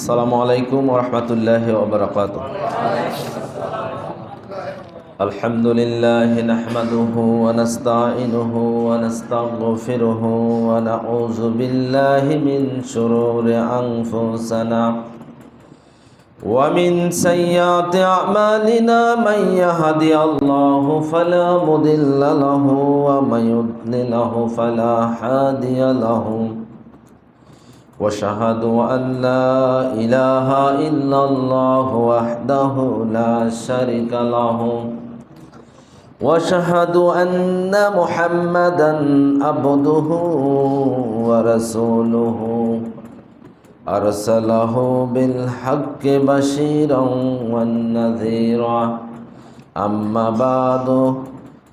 আসসালামু আলাইকুম ওয়া রাহমাতুল্লাহি ওয়া বারাকাতুহু। আলহামদুলিল্লাহি নাহমাদুহু ওয়া নাস্তাঈনুহু ওয়া নাস্তাগফিরুহু ওয়া নাউযু বিল্লাহি মিন শুরুরি আনফুসিনা ওয়া মিন সাইয়্যাতি আ'মালিনা মান ইয়াহদিহিল্লাহু ফালা মুদিল্লা লাহু ওয়া মান ইউদ্লিলহু ফালা হাদিয়া লাহু। واشهد ان لا اله الا الله وحده لا شريك له واشهد ان محمدا عبده ورسوله ارسله بالحق بشيرا ونذيرا اما بعد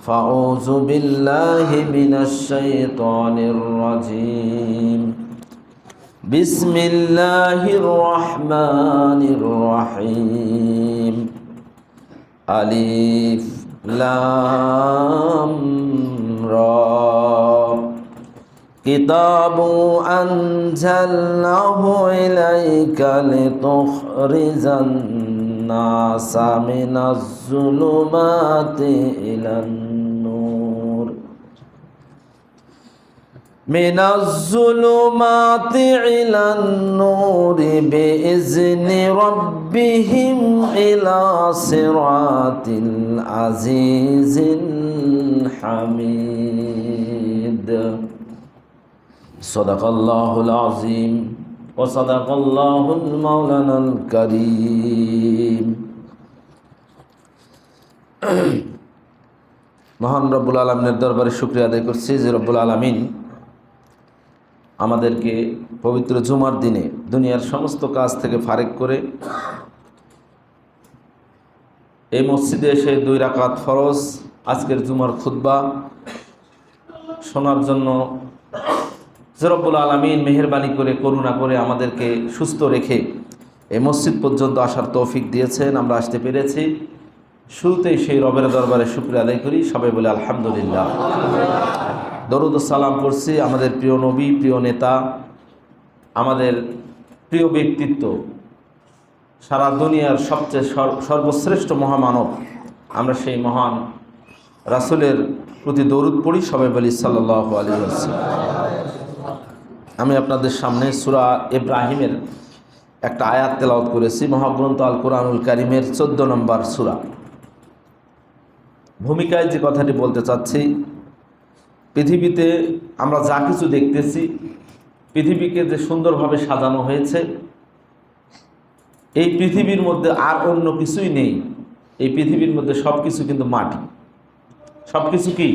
فاعوذ بالله من الشيطان الرجيم بسم الله الرحمن الرحيم ألف لام را كتاب أنزلناه إليك لتخرج الناس من الظلمات إلى من الظلمات إلى النور بإذن ربهم إلى صراط العزيز الحميد صدق الله العظيم وصدق الله المولانا الكريم মহান রব্বুল আলামিনের দরবারে শুকরিয়া আদায় করছি যে রব্বুল আলামিন আমাদেরকে পবিত্র জুমার দিনে দুনিয়ার সমস্ত কাজ থেকে ফারেক করে এই মসজিদে এসে 2 রাকাত ফরজ আজকের জুমার খুতবা শোনার জন্য যে রব্বুল আলামিন মেহেরবানি করে করুণা করে আমাদেরকে সুস্থ রেখে এই মসজিদ পর্যন্ত আসার তৌফিক দিয়েছেন, আমরা আসতে পেরেছি। শুরুতেই সেই রবের দরবারে শুকরিয়া আদায় করি, সবাই বলে আলহামদুলিল্লাহ। দরুদ ও সালাম করছি আমাদের প্রিয় নবী, প্রিয় নেতা, আমাদের প্রিয় ব্যক্তিত্ব, সারা দুনিয়ার সবচেয়ে সর্বশ্রেষ্ঠ মহামানব, আমরা সেই মহান রাসূলের প্রতি দরুদ পড়ি, সবাই বলি সাল্লাল্লাহু আলাইহি ওয়াসাল্লাম। আমি আপনাদের সামনে সূরা ইব্রাহিমের একটা আয়াত তেলাওয়াত করেছি, মহাগ্রন্থ আল কোরআনুল কারীমের 14 নম্বর সূরা। ভূমিকায় যে কথাটি বলতে চাচ্ছি, পৃথিবীতে আমরা যা কিছু দেখতেছি, পৃথিবীকে যে সুন্দরভাবে সাজানো হয়েছে, এই পৃথিবীর মধ্যে আর অন্য কিছুই নেই। এই পৃথিবীর মধ্যে সব কিছু কিন্তু মাটি, সব কিছু কি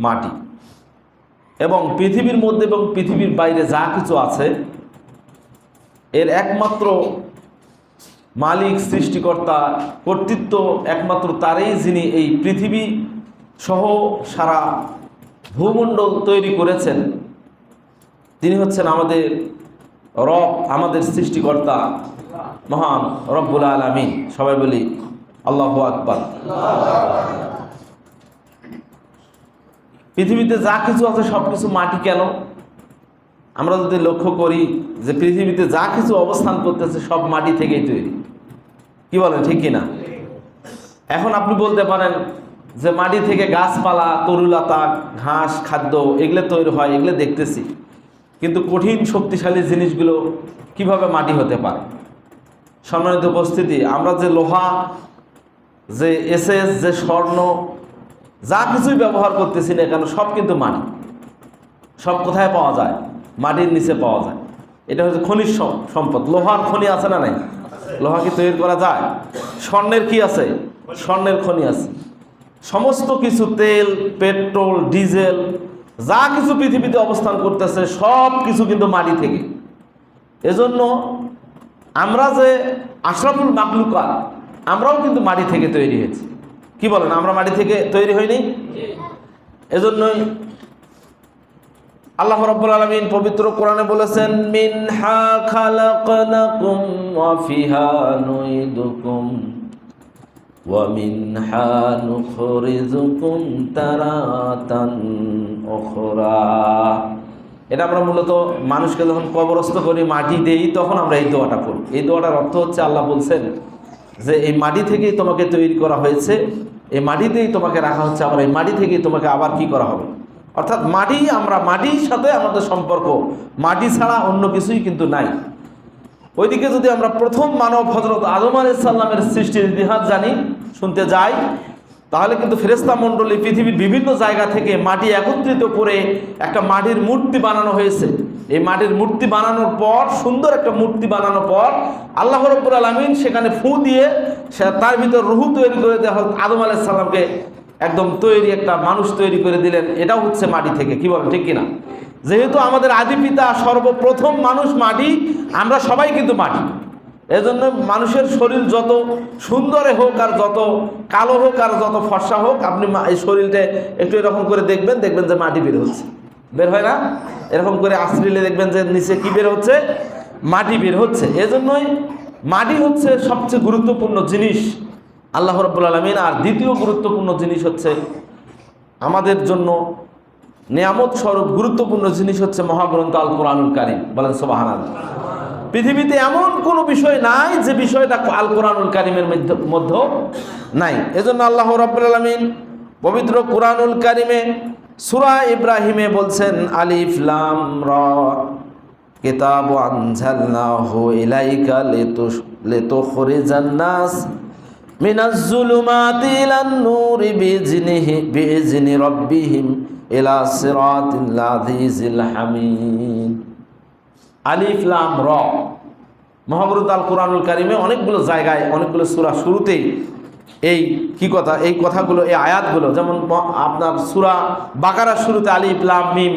মাটি। এবং পৃথিবীর মধ্যে এবং পৃথিবীর বাইরে যা কিছু আছে, এর একমাত্র মালিক, সৃষ্টিকর্তা, কর্তৃত্ব একমাত্র তারই, যিনি এই পৃথিবী সহ সারা ভূমণ্ডল তৈরি করেছেন। তিনি হচ্ছেন আমাদের রব, আমাদের সৃষ্টিকর্তা, মহান রব্বুল আলামিন। সবাই বলি আল্লাহু আকবার। পৃথিবীতে যা কিছু আছে সব কিছু মাটি কেন? আমরা যদি লক্ষ্য করি যে পৃথিবীতে যা কিছু অবস্থান করতেছে সব মাটি থেকেই তৈরি। কি বলেন, ঠিক কিনা? এখন আপনি বলতে পারেন যে মাটি থেকে গাছপালা, তরুলতা, ঘাস, খাদ্য এগুলো তৈরি হয়, এগুলো দেখতেছি, কিন্তু কঠিন শক্তিশালী জিনিসগুলো কিভাবে মাটি হতে পারে? সম্মানিত উপস্থিতি, আমরা যে লোহা, যে এসএস, যে স্বর্ণ, যা কিছুই ব্যবহার করতেছি না কেন, সব কিন্তু মাটি। সব কোথায় পাওয়া যায়? মাটির নিচে পাওয়া যায়। এটা হচ্ছে খনিজ সম্পদ। লোহার খনি আছে না নাই? লোহা কি তৈরি করা যায়? স্বর্ণের কি আছে? স্বর্ণের খনি আছে। সমস্ত কিছু, তেল, পেট্রোল, ডিজেল, যা কিছু পৃথিবীতে অবস্থান করতেছে সব কিছু কিন্তু মাটি থেকে। এজন্য আমরা যে আশরাফুল মাখলুকাত, আমরাও কিন্তু মাটি থেকে তৈরি হয়েছি। কি বলেন, আমরা মাটি থেকে তৈরি হইনি? এজন্যই আল্লাহ রাব্বুল আলামিন পবিত্র কোরআনে বলেছেন, মিনহা খালাকনাকুম ওয়া ফিহা নুইদুকুম ওয়া মিনহা নুখরিজুকুম তারাতান উখরা। এটা আমরা মূলত মানুষকে যখন কবরস্থ করি মাটি দেই তখন আমরা এই দোয়াটা করি। এই দোয়াটার অর্থ হচ্ছে আল্লাহ বলছেন যে এই মাটি থেকেই তোমাকে তৈরি করা হয়েছে, এই মাটিতেই তোমাকে রাখা হচ্ছে, আবার এই মাটি থেকেই তোমাকে আবার কি করা হবে। অর্থাৎ মাটি, আমরা মাটির সাথে আমাদের সম্পর্ক, মাটি ছাড়া অন্য কিছুই কিন্তু নাই। ওইদিকে যদি আমরা প্রথম মানব হযরত আদম আলাইহিস সালামের সৃষ্টির ইতিহাস জানি, শুনতে যাই, তাহলে কিন্তু ফেরেশতা মণ্ডলী পৃথিবীর বিভিন্ন জায়গা থেকে মাটি একত্রিত করে একটা মাটির মূর্তি বানানো হয়েছে। এই মাটির মূর্তি বানানোর পর, সুন্দর একটা মূর্তি বানানোর পর আল্লাহ রাব্বুল আলামিন সেখানে ফু দিয়ে তার ভিতর রূহ তৈরি করে দেওয়া হল, আদম আলাইহিস সালামকে একদম তৈরি একটা মানুষ তৈরি করে দিলেন। এটাও হচ্ছে মাটি থেকে, কি বলেন ঠিক কিনা? যেহেতু আমাদের আদি পিতা সর্বপ্রথম মানুষ মাটি, আমরা সবাই কিন্তু মাটি। এজন্য মানুষের শরীর যত সুন্দরে হোক আর যত কালো হোক আর যত ফর্সা হোক, আপনি এই শরীরটা একটু এরকম করে দেখবেন, দেখবেন যে মাটি বের হচ্ছে, বের হয় না? এরকম করে আশ্রিলে দেখবেন যে নিচে কি বের হচ্ছে, মাটি বের হচ্ছে। এজন্যই মাটি হচ্ছে সবচেয়ে গুরুত্বপূর্ণ জিনিস আল্লাহ রাব্বুল আলামিন। আর দ্বিতীয় গুরুত্বপূর্ণ জিনিস হচ্ছে আমাদের জন্য নিয়ামত স্বরূপ গুরুত্বপূর্ণ জিনিস হচ্ছে মহাগ্রন্থ আল কোরআনুল কারীম। বলেন সুবহানাল্লাহ। পৃথিবীতে এমন কোনো বিষয় নাই যে বিষয়টা আল কোরআনুল কারীমের মধ্যে নাই। এজন্য আল্লাহ রাব্বুল আলামিন পবিত্র কোরআনুল কারীমে সূরা ইব্রাহিমে বলছেন, আলিফ লাম রা কিতাবু আনজালনাহু ইলাইকা লিতুখরিজান নাস মিনাজ যুলুমাতি ইলান নূরি বিইজনি রাব্বিহিম ইলা সিরাতিল আজিজিল হামিদ। আলিফ লাম র, মহাগ্রন্থ আল কোরআনুল কারীমে অনেকগুলো জায়গায়, অনেকগুলো সূরা শুরুতেই এই কি কথা, এই কথাগুলো, এই আয়াতগুলো, যেমন আপনার সূরা বাকারার শুরুতে আলিফ লাম মিম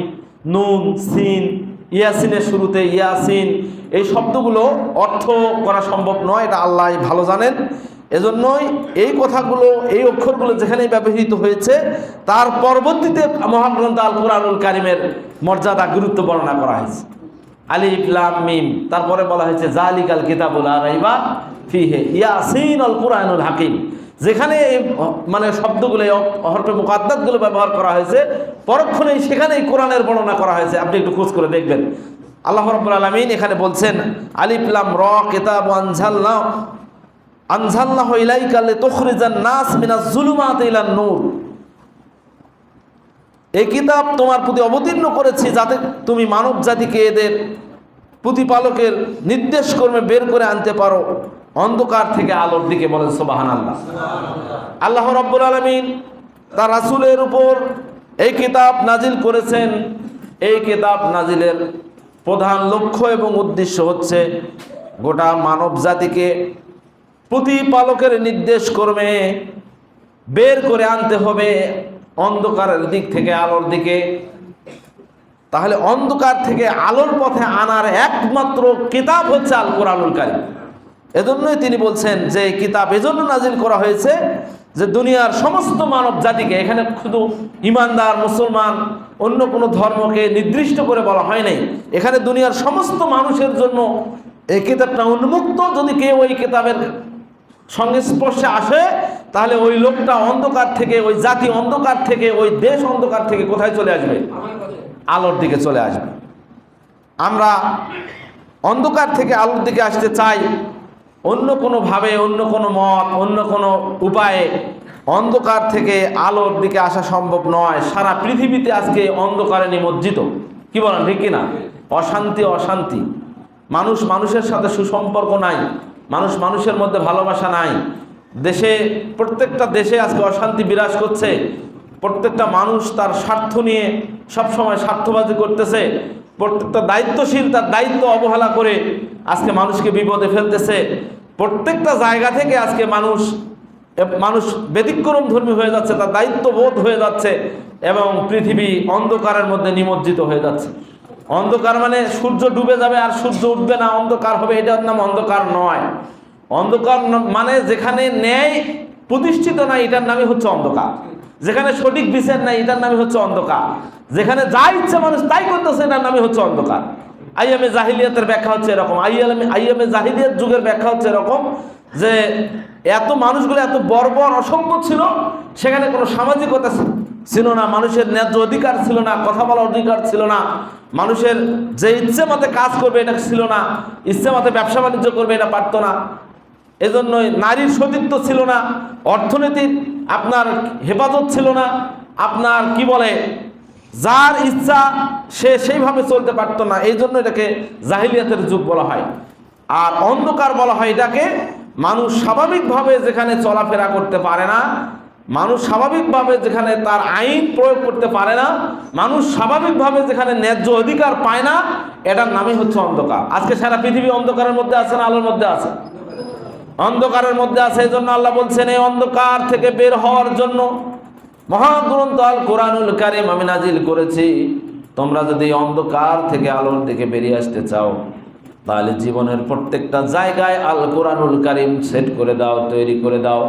নুন সিন, ইয়াসিনের শুরুতে ইয়াসিন, এই শব্দগুলো অর্থ করা সম্ভব নয়, এটা আল্লাহ ভালো জানেন। এজন্যই এই কথাগুলো, এই অক্ষরগুলো যেখানেই ব্যবহৃত হয়েছে তার পরবর্তীতে মহাগ্রন্থ আল কোরআনুল কারীমের মর্যাদা, গুরুত্ব বর্ণনা করা হয়েছে। আলিফ লাম মিম, তারপরে বলা হয়েছে জালিকাল কিতাবুল লা রাইবা ফিহি ইয়াসিন আল কুরআনুল হাকিম। যেখানে এই মানে শব্দগুলো, হরফে মুকাদ্দাসগুলো ব্যবহার করা হয়েছে, পরক্ষণেই সেখানেই কোরআনের বর্ণনা করা হয়েছে। আপনি একটু খোঁজ করে দেখবেন। আল্লাহ রাব্বুল আলামিন এখানে বলছেন আলিফ লাম র কিতাবু আনজালনাহু ইলাইকা লিতুখরিজান নাস মিনাজ যুলুমাতি ইলান নূর। এই কিতাব তোমার প্রতি অবতীর্ণ করেছি যাতে তুমি মানব জাতিকে এদের প্রতিপালকের নির্দেশ কর্মে বের করে আনতে পারো অন্ধকার থেকে আলোর দিকে। বলেন সুবহানাল্লাহ। আল্লাহ রাব্বুল আলামিন তার রাসূলের উপর এই কিতাব নাজিল করেছেন। এই কিতাব নাজিলের প্রধান লক্ষ্য এবং উদ্দেশ্য হচ্ছে গোটা মানব জাতিকে প্রতিপালকের নির্দেশ কর্মে বের করে আনতে হবে অন্ধকারের দিক থেকে আলোর দিকে। তাহলে অন্ধকার থেকে আলোর পথে আনার একমাত্র কিতাব হচ্ছে আল কোরআনুল কারীম। এজন্যই তিনি বলছেন যে কিতাব এজন্য নাজিল করা হয়েছে যে দুনিয়ার সমস্ত মানব জাতিকে, এখানে শুধু ইমানদার মুসলমান অন্য কোনো ধর্মকে নির্দিষ্ট করে বলা হয় নাই, এখানে দুনিয়ার সমস্ত মানুষের জন্য এই কিতাবটা উন্মুক্ত। যদি কেউ ওই কিতাবের সংস্পর্শে আসে তাহলে ওই লোকটা অন্ধকার থেকে, ওই জাতি অন্ধকার থেকে, ওই দেশ অন্ধকার থেকে কোথায় চলে আসবে? আলোর দিকে চলে আসবে। আমরা অন্ধকার থেকে আলোর দিকে আসতে চাই, অন্য কোনোভাবে, অন্য কোনো মত, অন্য কোনো উপায়ে অন্ধকার থেকে আলোর দিকে আসা সম্ভব নয়। সারা পৃথিবীতে আজকে অন্ধকারে নিমজ্জিত, কি বলেন ঠিক কিনা? অশান্তি, অশান্তি, মানুষ মানুষের সাথে সুসম্পর্ক নাই, মানুষ মানুষের মধ্যে ভালোবাসা নাই। দেশে, প্রত্যেকটা দেশে আজকে অশান্তি বিরাজ করছে। প্রত্যেকটা মানুষ তার স্বার্থ নিয়ে সবসময় স্বার্থবাদী করতেছে। প্রত্যেকটা দায়িত্বশীল তার দায়িত্ব অবহেলা করে আজকে মানুষকে বিপদে ফেলতেছে। প্রত্যেকটা জায়গা থেকে আজকে মানুষ ব্যতিক্রম ধর্মী হয়ে যাচ্ছে, তার দায়িত্ববোধ হয়ে যাচ্ছে এবং পৃথিবী অন্ধকারের মধ্যে নিমজ্জিত হয়ে যাচ্ছে। অন্ধকার মানে সূর্য ডুবে যাবে আর সূর্য উঠবে না, অন্ধকার হবে, এটার নাম অন্ধকার নয়। অন্ধকার মানে যেখানে ন্যায় প্রতিষ্ঠিত নাই, এটার নামই হচ্ছে অন্ধকার। যেখানে সঠিক বিচার নাই, এটার নামই হচ্ছে অন্ধকার। যেখানে যা ইচ্ছে মানুষ তাই করতেছে, এটার নামই হচ্ছে অন্ধকার। আইয়ামে জাহিলিয়াতের ব্যাখ্যা হচ্ছে এরকম, আইয়ামে জাহিলিয়াত যুগের ব্যাখ্যা হচ্ছে এরকম যে এত মানুষগুলো এত বর্বর অসভ্য ছিল, সেখানে কোনো সামাজিকতা ছিল না, মানুষের ন্যায্য অধিকার ছিল না, কথা বলার অধিকার ছিল না, মানুষের যে ইচ্ছে মতে কাজ করবে এটা ছিল না, ইচ্ছে মতে ব্যবসা বাণিজ্য করবে এটা পারত না। এজন্যই নারীর সতীত্ব ছিল না, অর্থনীতির আপনার হেফাজত ছিল না, আপনার কি বলে যার ইচ্ছা সে সেইভাবে চলতে পারতো না। এই জন্য এটাকে জাহিলিয়াতের যুগ বলা হয়। আর অন্ধকার বলা হয় এটাকে মানুষ স্বাভাবিকভাবে যেখানে চলাফেরা করতে পারে না, মানুষ স্বাভাবিকভাবে যেখানে তার আইন প্রয়োগ করতে পারে না, মানুষ স্বাভাবিকভাবে যেখানে ন্যায্য অধিকার পায় না, এটার নামই হচ্ছে অন্ধকার। আজকে সারা পৃথিবী অন্ধকারের মধ্যে আছে না আলোর মধ্যে আছে? অন্ধকারের মধ্যে আছে। এই জন্য আল্লাহ বলছেন এই অন্ধকার থেকে বের হওয়ার জন্য মহাগ্রন্থ আল কোরআনুল কারীম আমি নাজিল করেছি। তোমরা যদি অন্ধকার থেকে আলোর দিকে বেরিয়ে আসতে চাও তাহলে জীবনের প্রত্যেকটা জায়গায় আল কোরআনুল কারীম সেট করে দাও, তৈরি করে দাও।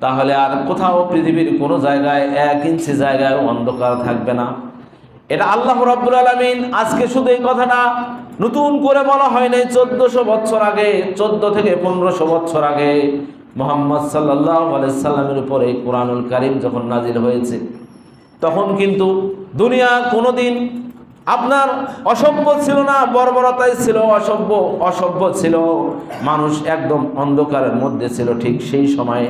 তাহলে আর কোথাও পৃথিবীর কোনো জায়গায় 1 ইঞ্চি জায়গায় অন্ধকার থাকবে না। এটা আল্লাহ রাব্বুল আলামিন আজকে শুধু এই কথাটা নতুন করে বলা হয় নাই। 1400 বছর আগে, 14 থেকে 1500 বছর আগে মুহাম্মদ সাল্লাল্লাহু আলাইহি সাল্লামের উপরে কোরআনুল কারীম যখন নাজিল হয়েছে, তখন কিন্তু দুনিয়া কোনোদিন আপনার অসভ্য ছিল না, বর্বরতাই ছিল, অসভ্য ছিল, মানুষ একদম অন্ধকারের মধ্যে ছিল। ঠিক সেই সময়ে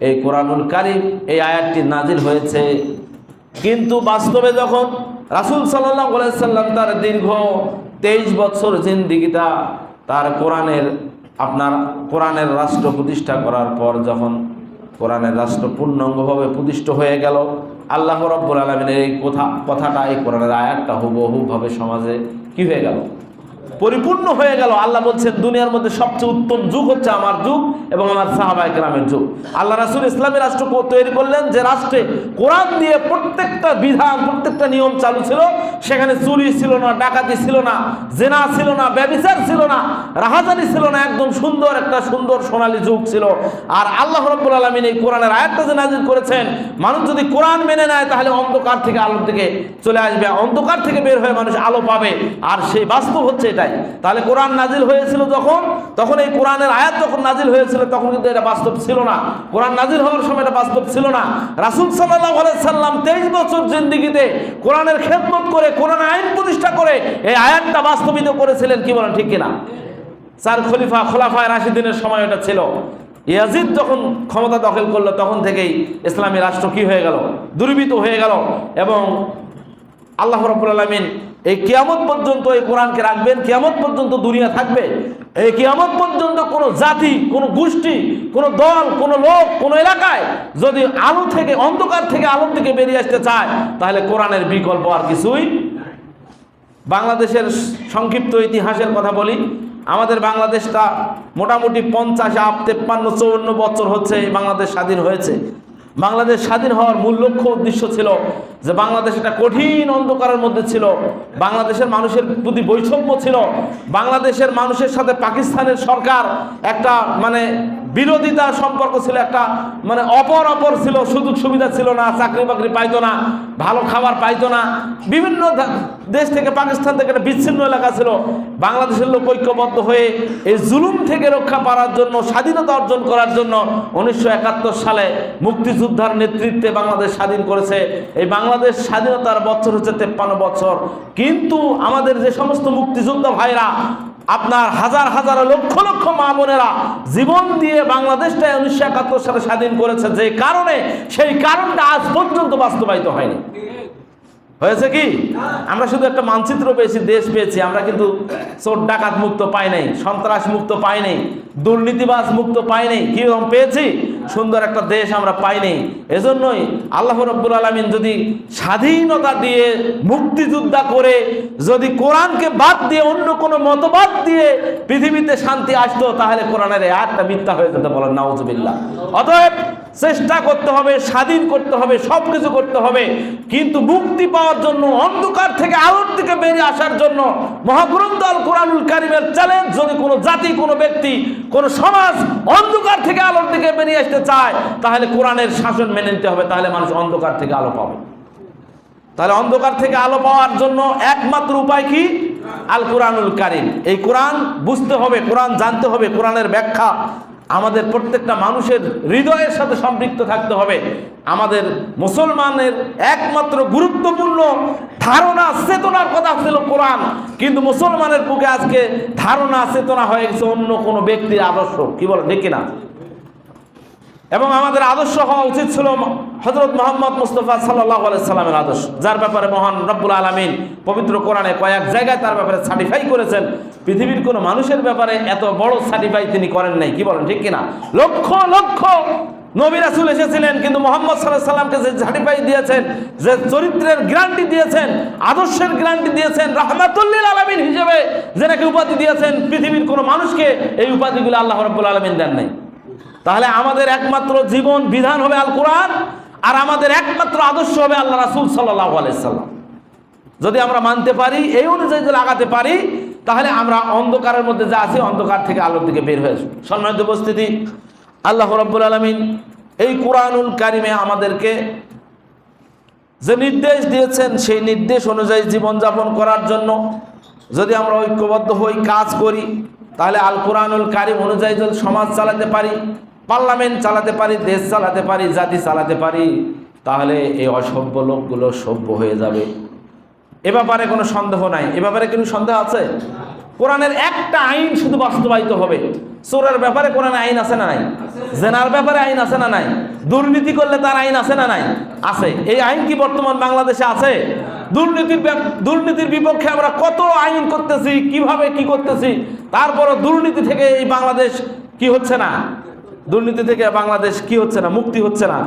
এই কোরআনুল কারীম এই আয়াতটি নাজিল হয়েছে। কিন্তু বাস্তবে যখন রাসূল সাল্লাল্লাহু আলাইহি সাল্লাম তার দীর্ঘ 23 বছর জিন্দেগিটা তার কোরআনের রাষ্ট্র প্রতিষ্ঠা করার পর, যখন কোরআনের রাষ্ট্র পূর্ণাঙ্গভাবে প্রতিষ্ঠিত হয়ে গেল, আল্লাহ রাব্বুল আলামিনের এই কথাটা, এই কোরআনের আয়াতটা হুবহুভাবে সমাজে কি হয়ে গেল? পরিপূর্ণ হয়ে গেল। আল্লাহ বলছেন দুনিয়ার মধ্যে সবচেয়ে উত্তম যুগ হচ্ছে আমার যুগ এবং আমার সাহাবায়ে কেরামের যুগ। আল্লাহ রাসূল ইসলামী রাষ্ট্র তৈরি করলেন যে রাষ্ট্রে কোরআন দিয়ে প্রত্যেকটা বিধান, প্রত্যেকটা নিয়ম চালু ছিল। সেখানে চুরি ছিল না, ডাকাতি ছিল না, জেনা ছিল না, ব্যভিচার ছিল না, রাহাজানি ছিল না। একদম একটা সুন্দর সোনালী যুগ ছিল। আর আল্লাহ রাব্বুল আলামিন এই কোরআনের আয়াতটা যে নাজিল করেছেন, মানুষ যদি কোরআন মেনে নেয় তাহলে অন্ধকার থেকে আলোর দিকে চলে আসবে, অন্ধকার থেকে বের হয়ে মানুষ আলো পাবে। আর সেই বাস্তব হচ্ছে এটাই। তাহলে কোরআন নাজিল হয়েছিল তখন এই কোরআনের আয়াত যখন নাজিল হয়েছিল তখন কিন্তু এটা বাস্তব ছিল না। কোরআন নাজিল হওয়ার সময় এটা বাস্তব ছিল না। রাসূল সাল্লাল্লাহু আলাইহি সাল্লাম 23 বছর জিন্দেগিতে কোরআনের খেদমত করে, কোরআনের আইন প্রতিষ্ঠা করে এই আয়াতটা বাস্তবিত করেছিলেন। কি বলেন, ঠিক কিনা? 4 খোলাফায়ে রাশিদিনের সময় এটা ছিল। ইয়াজিদ যখন ক্ষমতা দখল করলো তখন থেকেই ইসলামী রাষ্ট্র কি হয়ে গেল? দুর্বৃত্ত হয়ে গেল। এবং আল্লাহ রাব্বুল আলামিন এই কিয়ামত পর্যন্ত এই কোরআনকে রাখবেন, কিয়ামত পর্যন্ত দুনিয়া থাকবে। এই কিয়ামত পর্যন্ত কোনো জাতি, কোনো গোষ্ঠী, কোনো দল, কোনো লোক, কোনো এলাকায় যদি অন্ধকার থেকে আলোর দিকে বেরিয়ে আসতে চায় তাহলে কোরআনের বিকল্প আর কিছুই। বাংলাদেশের সংক্ষিপ্ত ইতিহাসের কথা বলি। আমাদের বাংলাদেশটা মোটামুটি 50, 53, 54 বছর হচ্ছে বাংলাদেশ স্বাধীন হয়েছে। বাংলাদেশ স্বাধীন হওয়ার মূল লক্ষ্য উদ্দেশ্য ছিল যে বাংলাদেশ একটা কঠিন অন্ধকারের মধ্যে ছিল। বাংলাদেশের মানুষের প্রতি বৈষম্য ছিল। বাংলাদেশের মানুষের সাথে পাকিস্তানের সরকার একটা বিরোধিতা সম্পর্ক ছিল, একটা অপর ছিল, সুযোগ সুবিধা ছিল না, চাকরি বাকরি পাইতো না, ভালো খাবার পাইতো না। বিভিন্ন দেশ থেকে, পাকিস্তান থেকে একটা বিচ্ছিন্ন এলাকা ছিল। বাংলাদেশের লোক ঐক্যবদ্ধ হয়ে এই জুলুম থেকে রক্ষা পাওয়ার জন্য, স্বাধীনতা অর্জন করার জন্য 1971 সালে মুক্তিযোদ্ধার নেতৃত্বে বাংলাদেশ স্বাধীন করেছে। এই বাংলাদেশ স্বাধীনতার বছর হচ্ছে 53 বছর। কিন্তু আমাদের যে সমস্ত মুক্তিযোদ্ধা ভাইরা, আপনার হাজার হাজার লক্ষ লক্ষ মা বোনেরা জীবন দিয়ে বাংলাদেশটা 1971 সালে স্বাধীন করেছে, যে কারণে সেই কারণটা আজ পর্যন্ত বাস্তবায়িত হয়নি। হয়েছে কি? আমরা শুধু একটা মানচিত্র পেয়েছি, দেশ পেয়েছি। আমরা কিন্তু চোর ডাকাত মুক্ত পাই নাই, সন্ত্রাস মুক্ত পাই নাই, দুর্নীতিবাজ মুক্ত পাই নাই। কিরকম পেয়েছি? সুন্দর একটা দেশ আমরা পাই নাই। এজন্যই আল্লাহ রাব্বুল আলামিন যদি স্বাধীনতা দিয়ে, মুক্তিযোদ্ধা করে, যদি কোরআনকে বাদ দিয়ে অন্য কোনো মতবাদ দিয়ে পৃথিবীতে শান্তি আসতো তাহলে কোরআনের এই আয়াতটা মিথ্যা হয়ে যেত। বলেন নাউজুবিল্লাহ। অতএব চেষ্টা করতে হবে, স্বাধীন করতে হবে, সব কিছু করতে হবে। কিন্তু মুক্তি পাওয়ার জন্য, অন্ধকার থেকে আলোর দিকে বেরিয়ে আসার জন্য মহাগ্রন্থ আল কোরআনুল কারীমের চ্যালেঞ্জ, যদি কোনো জাতি, কোনো ব্যক্তি, কোনো সমাজ অন্ধকার থেকে আলোর দিকে বেরিয়ে আসতে চায় তাহলে কোরআনের শাসন মেনে নিতে হবে। তাহলে মানুষ অন্ধকার থেকে আলো পাবে। তাহলে অন্ধকার থেকে আলো পাওয়ার জন্য একমাত্র উপায় কি? আল কোরআনুল কারীম। এই কোরআন বুঝতে হবে, কোরআন জানতে হবে, কোরআনের ব্যাখ্যা আমাদের প্রত্যেকটা মানুষের হৃদয়ের সাথে সম্পৃক্ত থাকতে হবে। আমাদের মুসলমানের একমাত্র গুরুত্বপূর্ণ ধারণা চেতনার কথা ছিল কোরআন, কিন্তু মুসলমানের বুকে আজকে ধারণা চেতনা হয়ে গেছে অন্য কোনো ব্যক্তির আদর্শ। কি বলে ঠিক কিনা? এবং আমাদের আদর্শ হওয়া উচিত ছিল হযরত মুহাম্মদ মুস্তাফা সাল্লাল্লাহু আলাইহি সাল্লামের আদর্শ, যার ব্যাপারে মহান রব্বুল আলামিন পবিত্র কোরআনে কয়েক জায়গায় তার ব্যাপারে সার্টিফাই করেছেন। পৃথিবীর কোনো মানুষের ব্যাপারে এত বড় সার্টিফাই তিনি করেন নাই। কি বলেন ঠিক কিনা? লক্ষ লক্ষ নবী রাসূল এসেছিলেন, কিন্তু মুহাম্মদ সাল্লাল্লাহু আলাইহি সাল্লামকে যে সার্টিফাই দিয়েছেন, যে চরিত্রের গ্যারান্টি দিয়েছেন, আদর্শের গ্যারান্টি দিয়েছেন, রাহমাতুল লিল আলামিন হিসেবে যে নাকি উপাধি দিয়েছেন, পৃথিবীর কোনো মানুষকে এই উপাধিগুলো আল্লাহ রাব্বুল আলামিন দেন নাই। তাহলে আমাদের একমাত্র জীবন বিধান হবে আল কোরআন, আর আমাদের একমাত্র আদর্শ হবে আল্লাহ রাসূল সাল্লাল্লাহু আলাইহি সাল্লাম। যদি আমরা মানতে পারি, এই অনুযায়ী যদি লাগাতে পারি, তাহলে আমরা অন্ধকারের মধ্যে যা আছি অন্ধকার থেকে আলোর দিকে বের হয়ে আসবো। সম্মানিত উপস্থিতি, আল্লাহ রাব্বুল আলামিন এই কোরআনুল কারিমে আমাদেরকে যে নির্দেশ দিয়েছেন, সেই নির্দেশ অনুযায়ী জীবনযাপন করার জন্য যদি আমরা ঐক্যবদ্ধ হই, কাজ করি, তাহলে আল কোরআনুল কারিম অনুযায়ী যদি সমাজ চালাতে পারি, পার্লামেন্ট চালাতে পারি, দেশ চালাতে পারি, জাতি চালাতে পারি, তাহলে এই অসভ্য লোকগুলো সভ্য হয়ে যাবে। এ ব্যাপারে কোনো সন্দেহ নাই। এ ব্যাপারে কোনো সন্দেহ আছে? কোরআনের একটা আইন শুধু বাস্তবায়িত হবে। চোরের ব্যাপারে কোরআনে আইন আছে না নাই? জেনার ব্যাপারে আইন আছে না নাই? দুর্নীতি করলে তার আইন আছে না নাই? আছে। এই আইন কি বর্তমান বাংলাদেশে আছে? দুর্নীতির বিপক্ষে আমরা কত আইন করতেছি, কিভাবে কি করতেছি, তারপরও দুর্নীতি থেকে এই বাংলাদেশ কি হচ্ছে না? দুর্নীতি থেকে বাংলাদেশ কি হচ্ছে না? মুক্তি হচ্ছে না।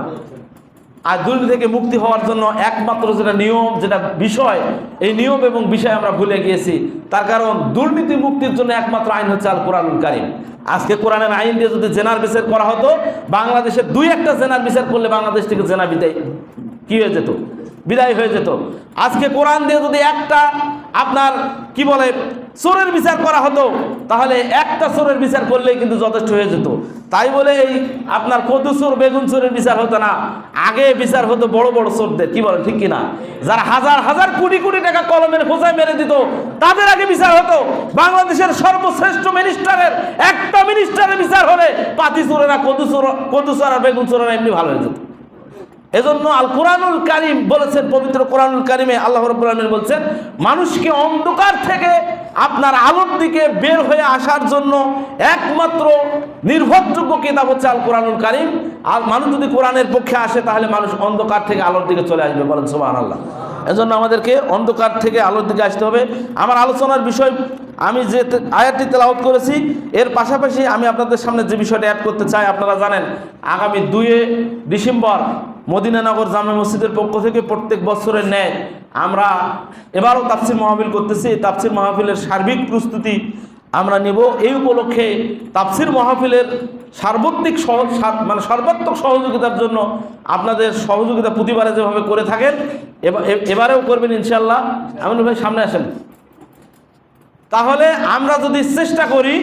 আর দুর্নীতি থেকে মুক্তি হওয়ার জন্য একমাত্র যেটা নিয়ম, যেটা বিষয়, এই নিয়ম এবং বিষয় আমরা ভুলে গিয়েছি। তার কারণ দুর্নীতি মুক্তির জন্য একমাত্র আইন হচ্ছে আল কোরআনুল কারীম। আজকে কোরআনের আইন দিয়ে যদি জেনার বিচার করা হতো, বাংলাদেশে 2-1টা জেনার বিচার করলে বাংলাদেশ থেকে জেনা বিদায় কি হয়ে যেত? বিদায় হয়ে যেত। আজকে কোরআন দিয়ে যদি একটা আপনার কি বলে চোরের বিচার করা হতো, তাহলে একটা চোরের বিচার করলেই কিন্তু যথেষ্ট হয়ে যেত। তাই বলে এই আপনার কদু চোর বেগুন চোরের বিচার হতো না, আগে বিচার হতো বড় বড় চোরদের। কি বলেন ঠিক কিনা? যারা হাজার হাজার কোটি কোটি টাকা কলমের খোঁজায় মেরে দিত, তাদের আগে বিচার হতো। বাংলাদেশের সর্বশ্রেষ্ঠ মিনিস্টারের একটা মিনিস্টারের বিচার হলে পাতি চোরেরা, কদু চোর আর বেগুন চোরেরা এমনি ভালো হয়ে যেত। এজন্য আল কোরআনুল কারীম বলেছেন, পবিত্র কোরআনুল কারীমে আল্লাহ রাব্বুল আলামিন বলছেন, মানুষকে অন্ধকার থেকে আপনার আলোর দিকে বের হয়ে আসার জন্য একমাত্র নির্ভরযোগ্য কিতাব হচ্ছে আল কোরআনুল কারীম। আর মানুষ যদি কোরআনের পক্ষে আসে, তাহলে মানুষ অন্ধকার থেকে আলোর দিকে চলে আসবে। বলেন সুবহানাল্লাহ। এজন্য আমাদেরকে অন্ধকার থেকে আলোর দিকে আসতে হবে। আমার আলোচনার বিষয়, আমি যে আয়াতটি তেলাওয়াত করেছি, এর পাশাপাশি আমি আপনাদের সামনে যে বিষয়টা অ্যাড করতে চাই, আপনারা জানেন আগামী 2 ডিসেম্বর মদিনানগর জামে মসজিদের পক্ষ থেকে প্রত্যেক বছরের ন্যায় আমরা এবারও তাফসির মাহফিল করতেছি। এই তাফসির মাহফিলের সার্বিক প্রস্তুতি আমরা নিব। এই উপলক্ষে তাফসির মাহফিলের সার্বত্রিক সর্বাত্মক সহযোগিতার জন্য আপনাদের সহযোগিতা প্রতিবারে যেভাবে করে থাকেন, এবারেও করবেন ইনশাআল্লাহ। আমিনুল ভাই সামনে আসেন। তাহলে আমরা যদি চেষ্টা করি,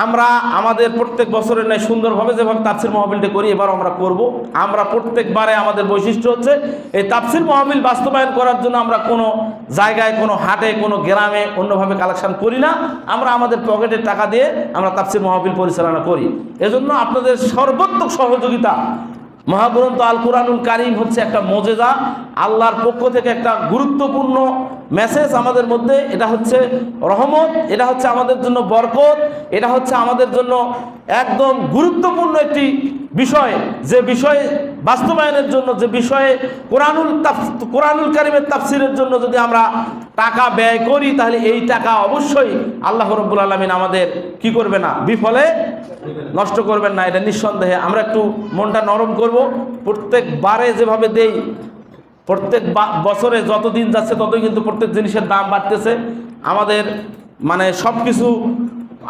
আমরা আমাদের প্রত্যেক বছরের ন্যায় সুন্দরভাবে যেভাবে তাফসির মাহফিলটা করি, এবার আমরা করব। আমরা প্রত্যেকবারে আমাদের বৈশিষ্ট্য হচ্ছে এই তাফসির মাহফিল বাস্তবায়ন করার জন্য আমরা কোনো জায়গায়, কোনো হাটে, কোনো গ্রামে অন্যভাবে কালেকশন করি না। আমরা আমাদের পকেটের টাকা দিয়ে আমরা তাফসির মাহফিল পরিচালনা করি। এজন্য আপনাদের সর্বাত্মক সহযোগিতা। মহাগ্রন্থ আল কোরআনুল কারীম হচ্ছে একটা মুজিজা, আল্লাহর পক্ষ থেকে একটা গুরুত্বপূর্ণ মেসেজ আমাদের মধ্যে। এটা হচ্ছে রহমত, এটা হচ্ছে আমাদের জন্য বরকত, এটা হচ্ছে আমাদের জন্য একদম গুরুত্বপূর্ণ একটি বিষয়, যে বিষয়ে বাস্তবায়নের জন্য, যে বিষয়ে কোরআনুল কারীমের তাফসিরের জন্য যদি আমরা টাকা ব্যয় করি, তাহলে এই টাকা অবশ্যই আল্লাহ রাব্বুল আলামিন আমাদের কি করবে না, বিফলে নষ্ট করবেন না। এটা নিঃসন্দেহে। আমরা একটু মনটা নরম করব। প্রত্যেকবারে যেভাবে দেই, প্রত্যেক বছরে যত দিন যাচ্ছে ততই কিন্তু প্রত্যেক জিনিসের দাম বাড়তেছে। আমাদের মানে সব কিছু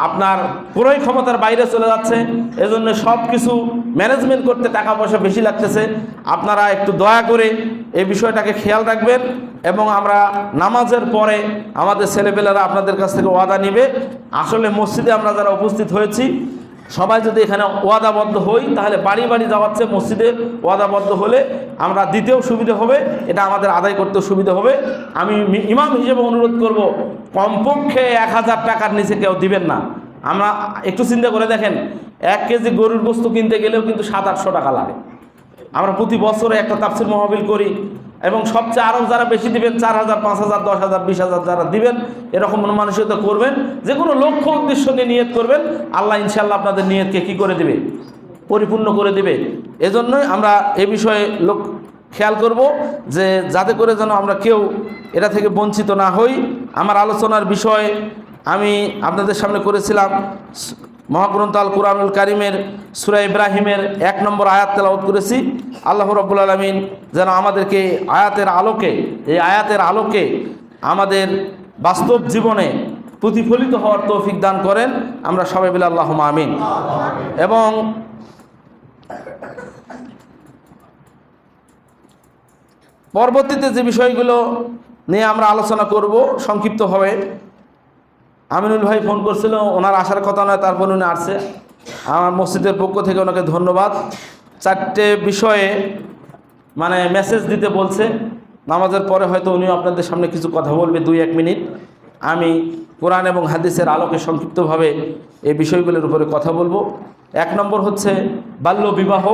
আপনার ক্রয় ক্ষমতার বাইরে চলে যাচ্ছে। এজন্য সব কিছু ম্যানেজমেন্ট করতে টাকা পয়সা বেশি লাগতেছে। আপনারা একটু দয়া করে এই বিষয়টাকে খেয়াল রাখবেন। এবং আমরা নামাজের পরে আমাদের ছেলেপেলেরা আপনাদের কাছ থেকে ওয়াদা নিবে। আসলে মসজিদে আমরা যারা উপস্থিত হয়েছি, সবাই যদি এখানে ওয়াদাবদ্ধ হই, তাহলে বাড়ি বাড়ি যাওয়াচ্ছে মসজিদে ওয়াদাবদ্ধ হলে আমরা দিতেও সুবিধা হবে, এটা আমাদের আদায় করতেও সুবিধা হবে। আমি ইমাম হিসেবে অনুরোধ করব, কমপক্ষে 1000 টাকার নিচে কেউ দিবেন না। আমরা একটু চিন্তা করে দেখেন, 1 কেজি গরুর গোস্ত কিনতে গেলেও কিন্তু 700-800 টাকা লাগে। আমরা প্রতি বছরে একটা তাফসীর মাহফিল করি, এবং সবচেয়ে আরও যারা বেশি দিবেন 4000, 5000, 10,000, 20,000 যারা দিবেন, এরকম মানসিকতা করবেন, যে কোনো লক্ষ্য উদ্দেশ্য নিয়ে নিয়ত করবেন, আল্লাহ ইনশাআল্লাহ আপনাদের নিয়তকে কী করে দেবে, পরিপূর্ণ করে দেবে। এজন্যই আমরা এ বিষয়ে খেয়াল করব, যে যাতে করে যেন আমরা কেউ এটা থেকে বঞ্চিত না হই। আমার আলোচনার বিষয় আমি আপনাদের সামনে করেছিলাম মহাগ্রন্থ আল কুরআনুল কারীমের সূরা ইব্রাহিমের 1 নম্বর আয়াত তেলাওয়াত করেছি। আল্লাহ রাব্বুল আলামিন যেন আমাদেরকে এই আয়াতের আলোকে আমাদের বাস্তব জীবনে প্রতিফলিত হওয়ার তৌফিক দান করেন। আমরা সবাই বলি আল্লাহুম্মা আমিন। এবং পরবর্তীতে যে বিষয়গুলো নিয়ে আমরা আলোচনা করব সংক্ষিপ্তভাবে, আমিনুল ভাই ফোন করছিল, ওনার আসার কথা নয়, তারপর উনি আসছে। আমার মসজিদের পক্ষ থেকে ওনাকে ধন্যবাদ। 4টে বিষয়ে মানে মেসেজ দিতে বলছে, নামাজের পরে হয়তো উনিও আপনাদের সামনে কিছু কথা বলবে 2-1 মিনিট। আমি কোরআন এবং হাদিসের আলোকে সংক্ষিপ্তভাবে এই বিষয়গুলোর উপরে কথা বলবো। 1 নম্বর হচ্ছে বাল্য বিবাহ,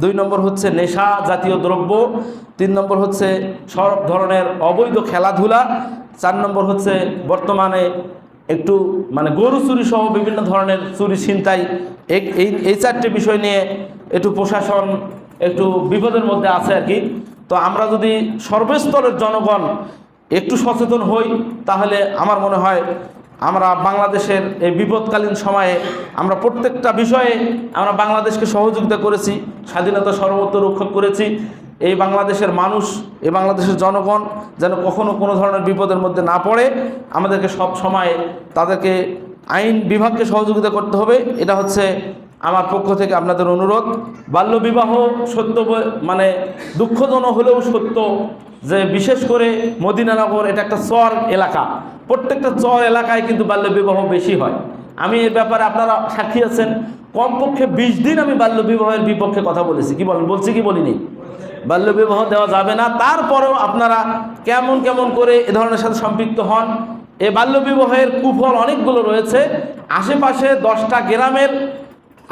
2 নম্বর হচ্ছে নেশা জাতীয় দ্রব্য, 3 নম্বর হচ্ছে সব ধরনের অবৈধ খেলাধুলা, 4 নম্বর হচ্ছে বর্তমানে একটু মানে গরু চুরি সহ বিভিন্ন ধরনের চুরি ছিনতাই। এই 4টে বিষয় নিয়ে একটু প্রশাসন একটু বিপদের মধ্যে আছে আর কি। তো আমরা যদি সর্বস্তরের জনগণ একটু সচেতন হই, তাহলে আমার মনে হয় আমরা বাংলাদেশের এই বিপদকালীন সময়ে আমরা প্রত্যেকটা বিষয়ে আমরা বাংলাদেশকে সহযোগিতা করেছি, স্বাধীনতা সর্বত্র রক্ষা করেছি। এই বাংলাদেশের মানুষ, এই বাংলাদেশের জনগণ যেন কখনো কোনো ধরনের বিপদের মধ্যে না পড়ে, আমাদেরকে সব সময় তাদেরকে আইন বিভাগকে সহযোগিতা করতে হবে। এটা হচ্ছে আমার পক্ষ থেকে আপনাদের অনুরোধ। বাল্যবিবাহ সত্য মানে দুঃখজনক হলেও সত্য যে বিশেষ করে মদিনানগর এটা একটা চর এলাকা, প্রত্যেকটা চর এলাকায় কিন্তু বাল্যবিবাহ বেশি হয়। আমি এর ব্যাপারে আপনারা সাক্ষী আছেন, কমপক্ষে 20 দিন আমি বাল্যবিবাহের বিপক্ষে কথা বলেছি। কি বলেন, বলছি কি বলিনি? বাল্যবিবাহ দেওয়া যাবে না। তারপরেও আপনারা কেমন কেমন করে এ ধরনের সাথে সম্পৃক্ত হন। এই বাল্যবিবাহের কুফল অনেকগুলো রয়েছে। আশেপাশে 10টা গ্রামের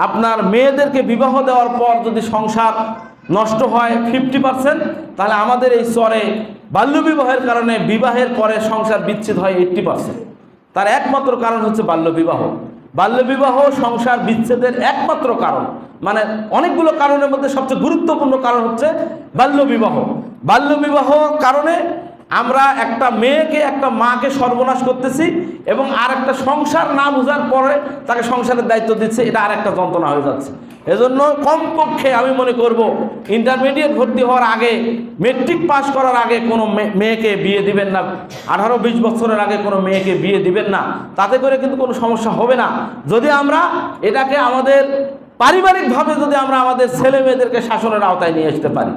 আপনার মেয়েদেরকে বিবাহ দেওয়ার পর যদি সংসার নষ্ট হয় 50%, তাহলে আমাদের এই চরে বাল্যবিবাহের কারণে বিবাহের পরে সংসার বিচ্ছেদ হয় 80%। তার একমাত্র কারণ হচ্ছে বাল্যবিবাহ। বাল্যবিবাহ সংসার বিচ্ছেদের একমাত্র কারণ, মানে অনেকগুলো কারণের মধ্যে সবচেয়ে গুরুত্বপূর্ণ কারণ হচ্ছে বাল্যবিবাহ। বাল্যবিবাহ কারণে আমরা একটা মেয়েকে, একটা মাকে সর্বনাশ করতেছি, এবং আর একটা সংসার না বোঝার পরে তাকে সংসারের দায়িত্ব দিচ্ছে, এটা আর একটা যন্ত্রণা হয়ে যাচ্ছে। এজন্য কমপক্ষে আমি মনে করব ইন্টারমিডিয়েট ভর্তি হওয়ার আগে, মেট্রিক পাস করার আগে কোনো মেয়েকে বিয়ে দিবেন না। 18-20 বছরের আগে কোনো মেয়েকে বিয়ে দিবেন না। তাতে করে কিন্তু কোনো সমস্যা হবে না, যদি আমরা এটাকে আমাদের পারিবারিকভাবে যদি আমরা আমাদের ছেলে মেয়েদেরকে শাসনের আওতায় নিয়ে আসতে পারি।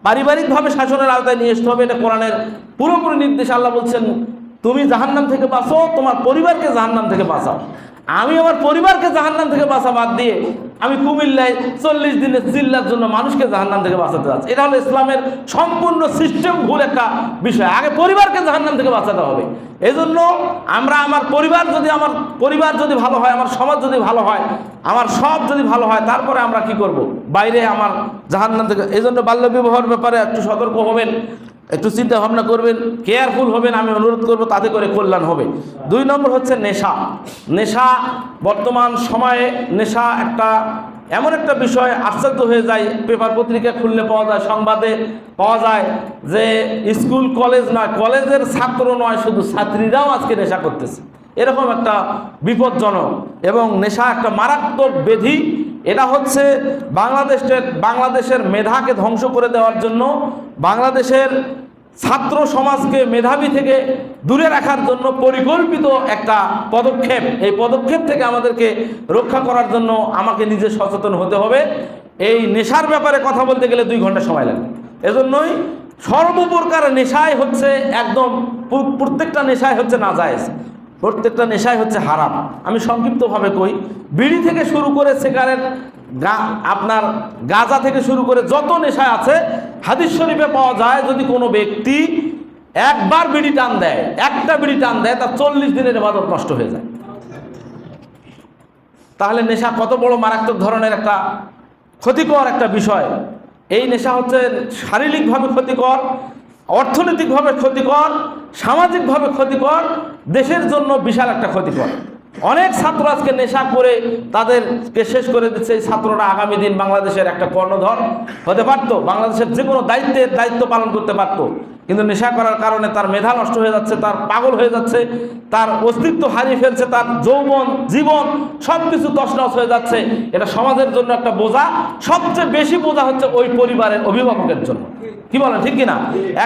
পারিবারিকভাবে শাসনের আওতায় নিয়ে আসতে হবে, এটা কোরআনের পুরোপুরি নির্দেশ। আল্লাহ বলছেন তুমি জাহান্নাম থেকে বাঁচো, তোমার পরিবারকে জাহান্নাম থেকে বাঁচাও। আমি আমার পরিবারকে জাহান্নাম থেকে বাঁচা বাদ দিয়ে আমি কুমিল্লায় 40 দিনের জিল্লার জন্য মানুষকে জাহান্নাম থেকে বাঁচাতে যাচ্ছি। এটা হলো ইসলামের সম্পূর্ণ সিস্টেম ভুল একটা বিষয়। আগে পরিবারকে জাহান্নাম থেকে বাঁচাতে হবে। এই জন্য আমরা আমার পরিবার যদি ভালো হয়, আমার সমাজ যদি ভালো হয়, আমার সব যদি ভালো হয়, তারপরে আমরা কি করব, বাইরে আমার জাহান্নাম থেকে। এই জন্য বাল্যবিবাহের ব্যাপারে একটু সতর্ক হবেন, একটু চিন্তা ভাবনা করবেন, কেয়ারফুল হবেন, আমি অনুরোধ করব, তাতে করে কল্যাণ হবে। 2 নম্বর হচ্ছে নেশা। নেশা বর্তমান সময়ে নেশা এমন একটা বিষয়, আশ্চর্য হয়ে যায়। পেপার পত্রিকা খুললে পাওয়া যায়, সংবাদে পাওয়া যায় যে স্কুল কলেজ নয়, কলেজের ছাত্র নয়, শুধু ছাত্রীরাও আজকে নেশা করতেছে। এরকম একটা বিপজ্জনক এবং নেশা একটা মারাত্মক ব্যাধি। এটা হচ্ছে বাংলাদেশের মেধাকে ধ্বংস করে দেওয়ার জন্য, বাংলাদেশের ছাত্র সমাজকে মেধাবী থেকে দূরে রাখার জন্য পরিকল্পিত একটা পদক্ষেপ। এই পদক্ষেপ থেকে আমাদেরকে রক্ষা করার জন্য আমাকে নিজে সচেতন হতে হবে। এই নেশার ব্যাপারে কথা বলতে গেলে 2 ঘন্টা সময় লাগবে। এজন্যই সর্বপ্রকার নেশাই হচ্ছে একদম, প্রত্যেকটা নেশাই হচ্ছে নাজায়েজ, প্রত্যেকটা নেশাই হচ্ছে হারাম। আমি সংক্ষিপ্তভাবে কই, বিড়ি থেকে শুরু করে সিগারেট, আপনার গাঁজা থেকে শুরু করে যত নেশা আছে, হাদিস শরীফে পাওয়া যায় যদি কোনো ব্যক্তি একবার বিড়ি টান দেয়, একটা বিড়ি টান দেয়, তার 40 দিনের ইবাদত নষ্ট হয়ে যায়। তাহলে নেশা কত বড় মারাত্মক ধরনের একটা ক্ষতিকর একটা বিষয়। এই নেশা হচ্ছে শারীরিকভাবে ক্ষতিকর, অর্থনৈতিকভাবে ক্ষতিকর, সামাজিকভাবে ক্ষতিকর, দেশের জন্য বিশাল একটা ক্ষতিকর। অনেক ছাত্র আজকে নেশা করে তাদেরকে শেষ করে দিচ্ছে। এই ছাত্ররা আগামী দিন বাংলাদেশের একটা কর্ণধর হতে পারত, বাংলাদেশের যে কোনো দায়িত্ব পালন করতে পারত, কিন্তু নেশা করার কারণে তার মেধা নষ্ট হয়ে যাচ্ছে, তার পাগল হয়ে যাচ্ছে, তার অস্তিত্ব হারিয়ে ফেলছে, তার যৌবন জীবন সব কিছু তছনছ হয়ে যাচ্ছে। এটা সমাজের জন্য একটা বোঝা। সবচেয়ে বেশি বোঝা হচ্ছে ওই পরিবারের অভিভাবকের জন্য। কি বলেন, ঠিক কিনা?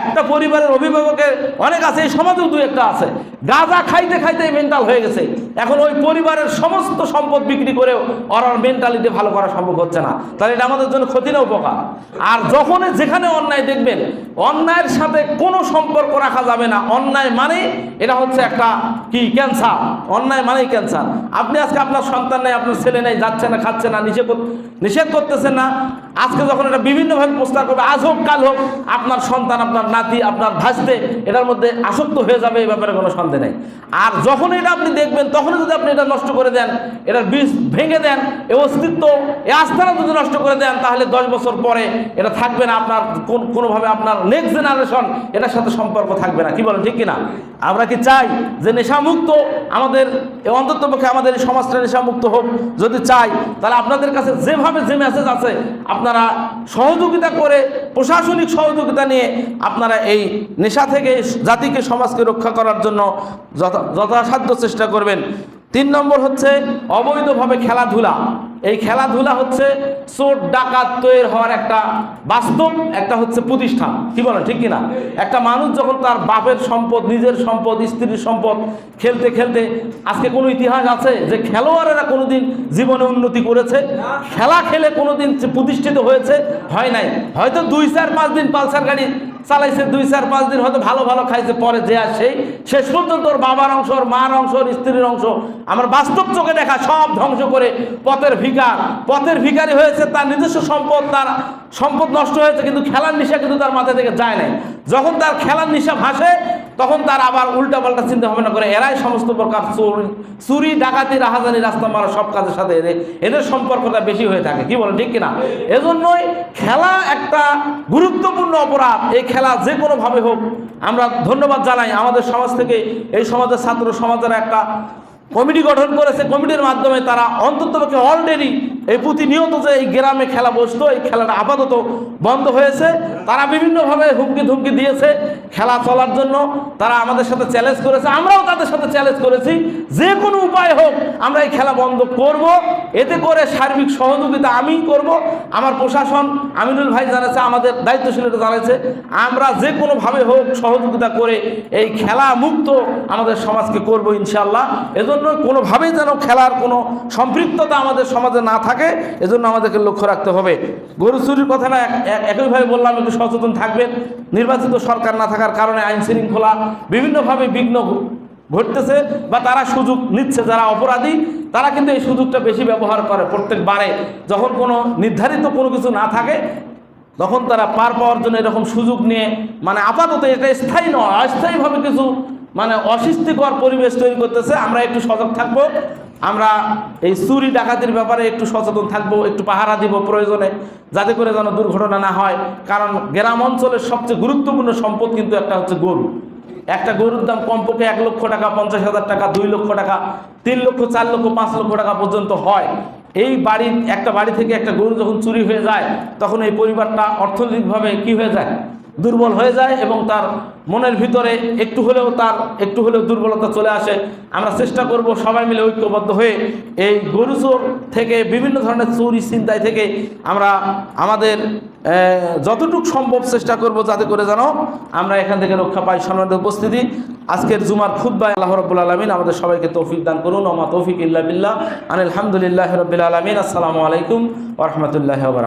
একটা পরিবারের অভিভাবকের অনেক আছে, এই সমাজেও দুই একটা আছে, গাঁজা খাইতে খাইতে মেন্টাল হয়ে গেছে। এখন ওই পরিবারের সমস্ত সম্পদ বিক্রি করেও ওর মেন্টালিটি ভালো করা সম্ভব হচ্ছে না। তাহলে এটা আমাদের জন্য ক্ষতি না উপকার? আর যখনই যেখানে অন্যায় দেখবেন, অন্যায়ের সাথে কোনো সম্পর্ক রাখা যাবে না। অন্যায় মানে এটা হচ্ছে একটা কি ক্যান্সার। অন্যায় মানেই ক্যান্সার। আপনি আজকে আপনার সন্তান নেই, আপনার ছেলে নেই, যাচ্ছে না, খাচ্ছে না, নিষেধ করতেছেন না। আজকে যখন এটা বিভিন্নভাবে প্রস্তাব করবে, আজ হোক কাল হোক, আপনার সন্তান, আপনার নাতি, আপনার ভাসতে এটার মধ্যে আসক্ত হয়ে যাবে, এই ব্যাপারে কোনো সন্দেহ নেই। আর যখন এটা আপনি দেখবেন, তখনই যদি আপনি এটা নষ্ট করে দেন, এটার বীজ ভেঙে দেন, এই অস্তিত্ব, এই আস্থাটা যদি নষ্ট করে দেন, তাহলে 10 বছর পরে এটা থাকবে না। আপনার কোনোভাবে আপনার নেক্সট জেনারেশন এটার সাথে সম্পর্ক থাকবে না। কি বলেন, ঠিক কিনা? আমরা কি চাই যে নেশামুক্ত আমাদের অন্ততপক্ষে আমাদের এই সমাজটা নেশামুক্ত হোক? যদি চাই, তাহলে আপনাদের কাছে যেভাবে যে মেসেজ আছে, আপনারা সহযোগিতা করে, প্রশাসনিক সহযোগিতা নিয়ে আপনারা এই নেশা থেকে জাতিকে, সমাজকে রক্ষা করার জন্য যথাসাধ্য চেষ্টা করবেন। 3 নম্বর হচ্ছে অবৈধভাবে খেলাধুলা। এই খেলাধুলা হচ্ছে চোর ডাকাত তৈরি হওয়ার একটা বাস্তব একটা হচ্ছে প্রতিষ্ঠান। কি বলেন, ঠিক কিনা? একটা মানুষ যখন তার বাপের সম্পদ, নিজের সম্পদ, স্ত্রীর সম্পদ খেলতে খেলতে, আজকে কোনো ইতিহাস আছে যে খেলোয়াড়েরা কোনোদিন জীবনে উন্নতি করেছে? খেলা খেলে কোনোদিন প্রতিষ্ঠিত হয়েছে? হয় নাই। হয়তো 2-4-5 দিন পালসার গাড়ি চালাইছে, 2-4-5 দিন হয়তো ভালো ভালো খাইছে, পরে যে আসে শেষ পর্যন্ত ওর বাবার অংশ, ওর মার অংশ, ওর স্ত্রীর অংশ, আমার বাস্তব চোখে দেখা সব ধ্বংস করে পথের ভিখারি হয়েছে। তার নিজস্ব সম্পদ, তার সম্পদ নষ্ট হয়েছে, কিন্তু খেলার নেশা কিন্তু তার মাথা থেকে যায় নাই। যখন তার খেলার নেশা ভাসে, তখন তার আবার উল্টা পাল্টা চিন্তা ভাবনা করে। এরাই সমস্ত প্রকার চুরি, ডাকাতি, রাহাজানি, রাস্তা মারা সব কাজের সাথে এদের সম্পর্কটা বেশি হয়ে থাকে। কি বলেন, ঠিক কিনা? এজন্যই খেলা একটা গুরুত্বপূর্ণ অপরাধ। এই খেলা যে কোনোভাবে হোক, আমরা ধন্যবাদ জানাই আমাদের সমাজ থেকে, এই সমাজের ছাত্র সমাজের একটা কমিটি গঠন করেছে। কমিটির মাধ্যমে তারা অন্ততপক্ষে অলরেডি এই প্রতিনিয়ত যে এই গ্রামে খেলা বসতো, এই খেলাটা আপাতত বন্ধ হয়েছে। তারা বিভিন্নভাবে হুমকি ধুমকি দিয়েছে খেলা চলার জন্য। তারা আমাদের সাথে চ্যালেঞ্জ করেছে, আমরাও তাদের সাথে চ্যালেঞ্জ করেছি, যে কোনো উপায় হোক আমরা এই খেলা বন্ধ করব। এতে করে সার্বিক সহযোগিতা আমি করব, আমার প্রশাসন আমিনুল ভাই জানাচ্ছে, আমাদের দায়িত্বশীলতা জানাচ্ছে, আমরা যে কোনোভাবে হোক সহযোগিতা করে এই খেলা মুক্ত আমাদের সমাজকে করব ইনশাআল্লাহ। এজন্য কোনোভাবেই যেন খেলার কোনো সম্পৃক্ততা আমাদের সমাজে না থাকে, এজন্য আমাদেরকে লক্ষ্য রাখতে হবে। গরু চুরির কথা না একইভাবে বললাম, একটু সচেতন থাকবেন। নির্বাচিত সরকার না থাকার কারণে আইন শৃঙ্খলা বিভিন্নভাবে বিঘ্ন ঘটতেছে, বা তারা সুযোগ নিচ্ছে। যারা অপরাধী তারা কিন্তু এই সুযোগটা বেশি ব্যবহার করে। প্রত্যেকবারে যখন কোনো নির্ধারিত কোনো কিছু না থাকে, তখন তারা পার পাওয়ার জন্য এরকম সুযোগ নিয়ে, মানে আপাতত এটা স্থায়ী নয়, অস্থায়ীভাবে কিছু মানে অস্বস্তিকর পরিবেশ তৈরি করতেছে। আমরা একটু সজাগ থাকবো, আমরা এই চুরি ডাকাতির ব্যাপারে একটু সচেতন থাকবো, একটু পাহারা দিব প্রয়োজনে, যাতে করে যেন দুর্ঘটনা না হয়। কারণ গ্রাম অঞ্চলের সবচেয়ে গুরুত্বপূর্ণ সম্পদ কিন্তু একটা হচ্ছে গরু। একটা গরুর দাম কমপক্ষে 1 লক্ষ টাকা, 50,000 টাকা, 2 লক্ষ টাকা, 3 লক্ষ, 4 লক্ষ, 5 লক্ষ টাকা পর্যন্ত হয়। এই একটা বাড়ি থেকে একটা গরু যখন চুরি হয়ে যায়, তখন এই পরিবারটা অর্থনৈতিকভাবে কি হয়ে যায়? দুর্বল হয়ে যায়, এবং তার মনের ভিতরে একটু হলেও দুর্বলতা চলে আসে। আমরা চেষ্টা করব সবাই মিলে ঐক্যবদ্ধ হয়ে এই গরু চোর থেকে, বিভিন্ন ধরনের চুরি ছিনতাই থেকে আমরা আমাদের যতটুকু সম্ভব চেষ্টা করব, যাতে করে যেন আমরা এখান থেকে রক্ষা পাই। সম্মানিত উপস্থিতি, আজকের জুমার খুতবায় আল্লাহ রাব্বুল আলামিন আমাদের সবাইকে তৌফিক দান করুন। ওয়া মা তৌফিক ইল্লা বিল্লাহ। আলহামদুলিল্লাহি রাব্বিল আলামিন। আসসালামু আলাইকুম ওয়া রাহমাতুল্লাহি ওয়া বারাকাতুহু।